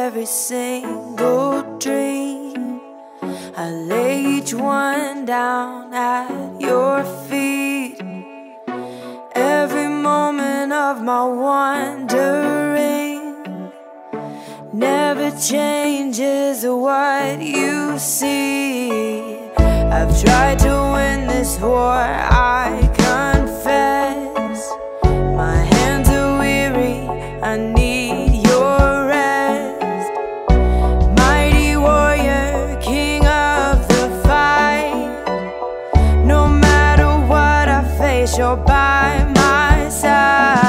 every single dream. I lay each one down at your feet. Every moment of my wandering never changes what you see. I've tried to win this war, I confess. My hands are weary, I need your rest. Mighty warrior, king of the fight. No matter what I face, you're by my side.